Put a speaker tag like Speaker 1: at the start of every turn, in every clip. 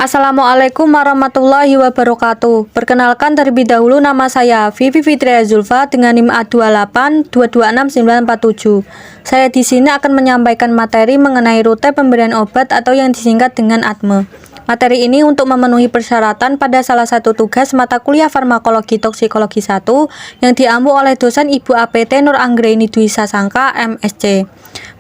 Speaker 1: Assalamualaikum warahmatullahi wabarakatuh. Perkenalkan terlebih dahulu, nama saya Vivi Fitria Zulfa dengan NIM A28226947. Saya di sini akan menyampaikan materi mengenai rute pemberian obat atau yang disingkat dengan ATME. Materi ini untuk memenuhi persyaratan pada salah satu tugas mata kuliah Farmakologi Toksikologi 1 yang diampu oleh dosen Ibu APT Nur Anggraini Dwi Sasangka, MSc.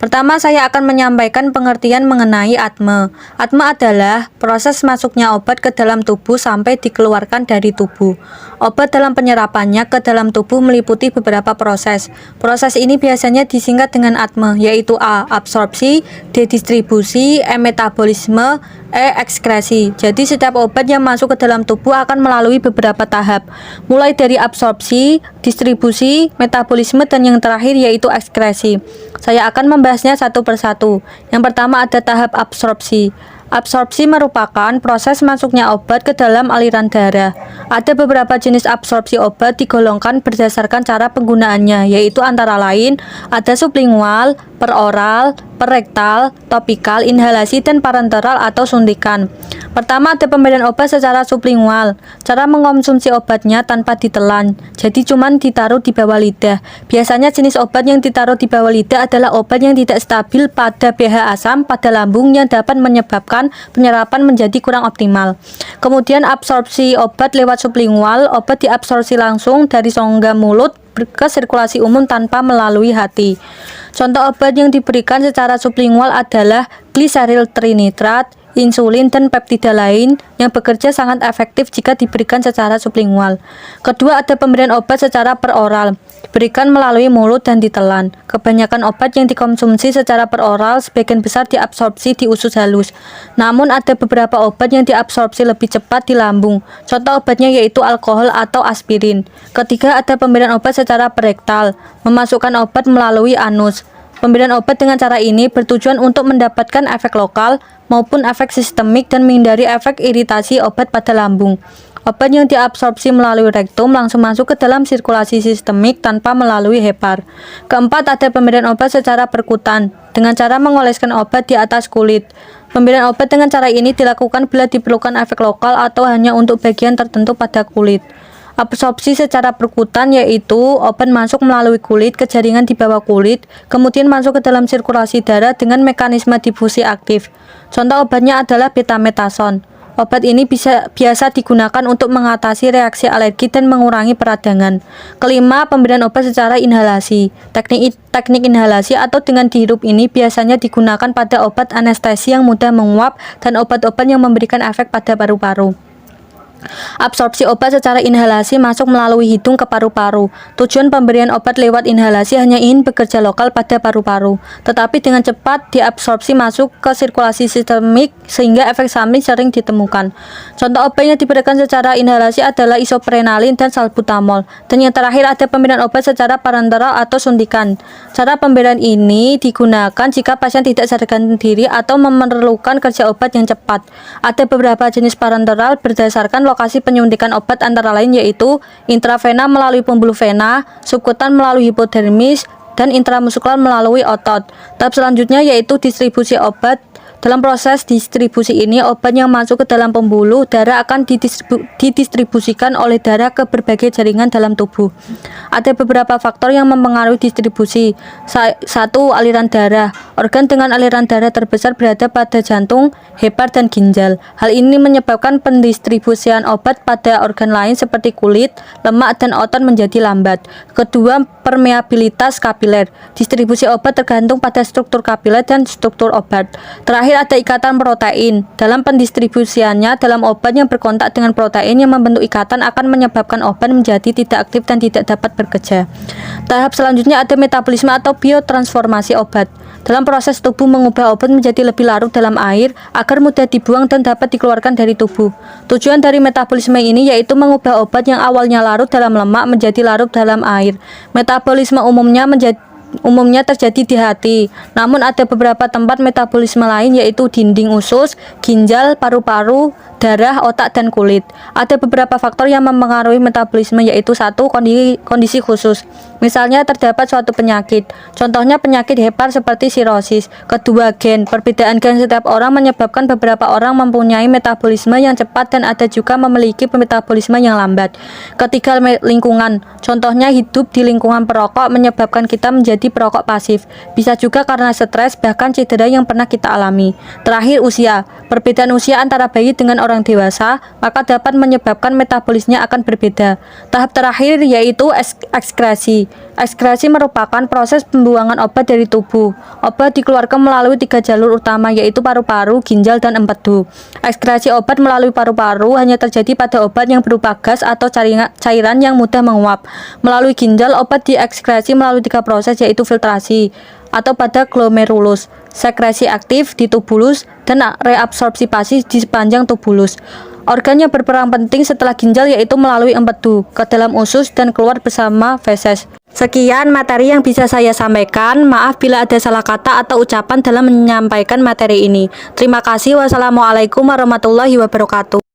Speaker 1: Pertama, saya akan menyampaikan pengertian mengenai ATME. ATME adalah proses masuknya obat ke dalam tubuh sampai dikeluarkan dari tubuh. Obat dalam penyerapannya ke dalam tubuh meliputi beberapa proses. Proses ini biasanya disingkat dengan ATME, yaitu A. Absorpsi, D. Distribusi, E. Metabolisme, E. Ekskresi. Jadi setiap obat yang masuk ke dalam tubuh akan melalui beberapa tahap, mulai dari absorpsi, distribusi, metabolisme, dan yang terakhir yaitu ekskresi. Saya akan membahasnya satu persatu. Yang pertama ada tahap absorpsi. Absorpsi merupakan proses masuknya obat ke dalam aliran darah. Ada beberapa jenis absorpsi obat digolongkan berdasarkan cara penggunaannya, yaitu antara lain ada sublingual, peroral, perektal, topikal, inhalasi, dan parenteral atau suntikan. Pertama ada pemberian obat secara sublingual. Cara mengonsumsi obatnya tanpa ditelan, jadi cuman ditaruh di bawah lidah. Biasanya jenis obat yang ditaruh di bawah lidah adalah obat yang tidak stabil pada pH asam pada lambung yang dapat menyebabkan penyerapan menjadi kurang optimal. Kemudian absorpsi obat lewat sublingual, obat diabsorpsi langsung dari rongga mulut ke sirkulasi umum tanpa melalui hati. Contoh obat yang diberikan secara sublingual adalah gliseril trinitrat, insulin, dan peptida lain yang bekerja sangat efektif jika diberikan secara sublingual. Kedua, ada pemberian obat secara peroral, diberikan melalui mulut dan ditelan. Kebanyakan obat yang dikonsumsi secara peroral sebagian besar diabsorpsi di usus halus. Namun ada beberapa obat yang diabsorpsi lebih cepat di lambung. Contoh obatnya yaitu alkohol atau aspirin. Ketiga, ada pemberian obat secara perektal, memasukkan obat melalui anus. Pemberian obat dengan cara ini bertujuan untuk mendapatkan efek lokal maupun efek sistemik dan menghindari efek iritasi obat pada lambung. Obat yang diabsorpsi melalui rektum langsung masuk ke dalam sirkulasi sistemik tanpa melalui hepar. Keempat, ada pemberian obat secara perkutan dengan cara mengoleskan obat di atas kulit. Pemberian obat dengan cara ini dilakukan bila diperlukan efek lokal atau hanya untuk bagian tertentu pada kulit. Absorpsi secara perkutan yaitu obat masuk melalui kulit ke jaringan di bawah kulit, kemudian masuk ke dalam sirkulasi darah dengan mekanisme difusi aktif. Contoh obatnya adalah betametason. Obat ini biasa digunakan untuk mengatasi reaksi alergi dan mengurangi peradangan. Kelima, pemberian obat secara inhalasi. Teknik inhalasi atau dengan dihirup ini biasanya digunakan pada obat anestesi yang mudah menguap dan obat-obat yang memberikan efek pada paru-paru. Absorpsi obat secara inhalasi masuk melalui hidung ke paru-paru. Tujuan pemberian obat lewat inhalasi hanya ingin bekerja lokal pada paru-paru, tetapi dengan cepat diabsorpsi masuk ke sirkulasi sistemik sehingga efek samping sering ditemukan. Contoh obat yang diberikan secara inhalasi adalah isoprenalin dan salbutamol. Dan yang terakhir ada pemberian obat secara parenteral atau suntikan. Cara pemberian ini digunakan jika pasien tidak sadarkan diri atau memerlukan kerja obat yang cepat. Ada beberapa jenis parenteral berdasarkan lokasi penyuntikan obat antara lain yaitu intravena melalui pembuluh vena, subkutan melalui hipodermis, dan intramuskular melalui otot. Tahap selanjutnya yaitu distribusi obat. Dalam proses distribusi ini, obat yang masuk ke dalam pembuluh darah akan didistribusikan oleh darah ke berbagai jaringan dalam tubuh. Ada beberapa faktor yang mempengaruhi distribusi. Satu, aliran darah. Organ dengan aliran darah terbesar berada pada jantung, hepar, dan ginjal. Hal ini menyebabkan pendistribusian obat pada organ lain seperti kulit, lemak, dan otot menjadi lambat. Kedua, permeabilitas kapiler. Distribusi obat tergantung pada struktur kapiler dan struktur obat. Terakhir, ada ikatan protein. Dalam pendistribusiannya, dalam obat yang berkontak dengan protein yang membentuk ikatan akan menyebabkan obat menjadi tidak aktif dan tidak dapat bekerja. Tahap selanjutnya ada metabolisme atau biotransformasi obat. Dalam proses tubuh mengubah obat menjadi lebih larut dalam air agar mudah dibuang dan dapat dikeluarkan dari tubuh. Tujuan dari metabolisme ini yaitu mengubah obat yang awalnya larut dalam lemak menjadi larut dalam air. Metabolisme umumnya terjadi di hati, namun ada beberapa tempat metabolisme lain yaitu dinding usus, ginjal, paru-paru, darah, otak, dan kulit. Ada beberapa faktor yang mempengaruhi metabolisme, yaitu satu, kondisi khusus. Misalnya terdapat suatu penyakit, contohnya penyakit hepar seperti sirosis. Kedua, gen. Perbedaan gen setiap orang menyebabkan beberapa orang mempunyai metabolisme yang cepat dan ada juga memiliki metabolisme yang lambat. Ketiga, lingkungan. Contohnya hidup di lingkungan perokok menyebabkan kita menjadi perokok pasif. Bisa juga karena stres, bahkan cedera yang pernah kita alami. Terakhir, usia. Perbedaan usia antara bayi dengan orang dewasa maka dapat menyebabkan metabolisnya akan berbeda. Tahap terakhir yaitu ekskresi. Ekskresi merupakan proses pembuangan obat dari tubuh. Obat dikeluarkan melalui 3 jalur utama, yaitu paru-paru, ginjal, dan empedu. Ekskresi obat melalui paru-paru hanya terjadi pada obat yang berupa gas atau cairan yang mudah menguap. Melalui ginjal, obat diekskresi melalui 3 proses, yaitu filtrasi atau pada glomerulus, sekresi aktif di tubulus, dan reabsorpsi pasif di sepanjang tubulus. Organ yang berperan penting setelah ginjal yaitu melalui empedu ke dalam usus dan keluar bersama feses. Sekian materi yang bisa saya sampaikan. Maaf bila ada salah kata atau ucapan dalam menyampaikan materi ini. Terima kasih. Wassalamualaikum warahmatullahi wabarakatuh.